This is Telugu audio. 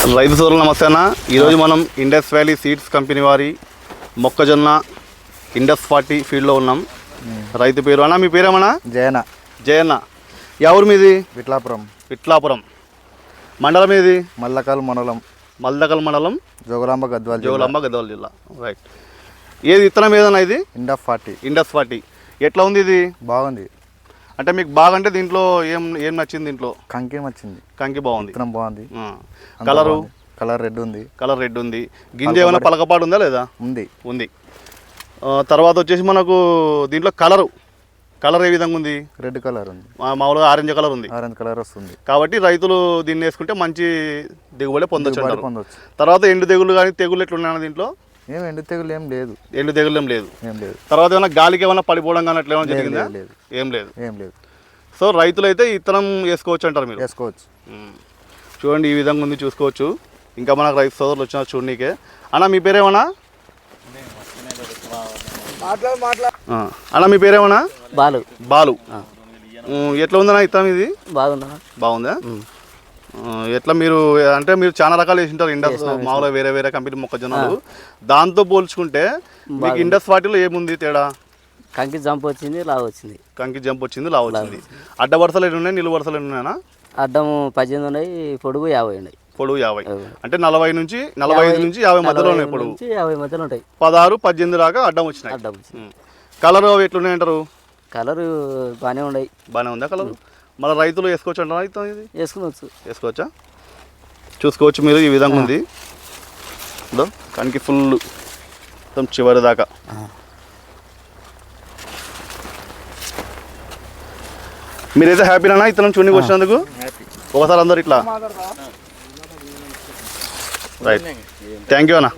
రైతు సోదరులు నమస్తే అన్న. ఈరోజు మనం ఇండస్ వ్యాలీ సీడ్స్ కంపెనీ వారి మొక్కజొన్న ఇండస్ 40 ఫీల్డ్లో ఉన్నాం. రైతు పేరు అన్న, మీ పేరేమన్నా? జయన్న. ఎవరు మీది? విట్లాపురం. మండలం ఏది? మల్దకల్ మండలం, జోగులాంబ గద్వాల జిల్లా. రైట్. ఏది విత్తనం ఏదన్నా? ఇది ఇండస్ 40. ఎట్లా ఉంది ఇది? బాగుంది. అంటే మీకు బాగంటే దీంట్లో ఏం నచ్చింది? దీంట్లో కంకి బాగుంది, బాగుంది. కలర్ రెడ్ ఉంది. గింజ ఏమైనా పలకపాటు ఉందా లేదా? ఉంది. తర్వాత వచ్చేసి మనకు దీంట్లో కలర్ ఏ విధంగా ఉంది? రెడ్ కలర్ ఉంది, మామూలుగా ఆరెంజ్ కలర్ ఉంది. వస్తుంది. కాబట్టి రైతులు దీన్ని వేసుకుంటే మంచి దిగుబడి పొందొచ్చు. తర్వాత ఎండు తెగులు కానీ తెగులు ఎట్లున్నాయి దీంట్లో? ఎండు తెగులు ఏం లేదు. తర్వాత ఏమైనా గాలికి ఏమైనా పడిపోవడం కానీ అట్లా ఏమైనా జరిగిందా? ఏం లేదు. సో రైతులు అయితే ఇత్తనం వేసుకోవచ్చు అంటారు మీరు? వేసుకోవచ్చు. చూడండి, ఈ విధంగా ఉంది, చూసుకోవచ్చు. ఇంకా మనకు రైతు సోదరులు వచ్చిన చూడనీకే. అన్న మీ పేరేమన్నా? అన్న మీ పేరేమన్నా? బాలు. ఎట్లా ఉందన్నా ఇత్తనం ఇది? బాగుందా? ఎట్లా మీరు అంటే మీరు చాలా రకాలు వేసింటారు ఇండస్, మామూలుగా వేరే కంపెనీ మొక్కజొన్నలు. దాంతో పోల్చుకుంటే మీకు ఇండస్ 40లో ఏముంది తేడా? కంకి జంప్ వచ్చింది, లావు వచ్చింది. అడ్డ వరుసలు ఎన్ని ఉన్నాయి, నిలువు వరుసలు ఎన్ని ఉన్నాయన్నా? అడ్డం 18 ఉన్నాయి, పొడుగు 50 ఉన్నాయి. పొడుగు 50 అంటే 45 నుంచి 50 మధ్యలో ఉన్నాయి. పొడుగు 50 మధ్యలో ఉంటాయి. 16, 18 దాకా అడ్డం వచ్చినాయి. కలర్ అవి ఎట్లున్నాయంటారు? కలర్ బాగానే ఉందా కలర్? మన రైతులు వేసుకోవచ్చు అంటారా? ఇది వేసుకోవచ్చా? చూసుకోవచ్చు మీరు, ఈ విధంగా ఉంది కనికి ఫుల్ మొత్తం చివరి దాకా. మీరైతే హ్యాపీనా ఇతను చూడడానికి వచ్చినందుకు? ఒకసారి అందరు ఇట్లా. రైట్, థ్యాంక్ యూ అన్న.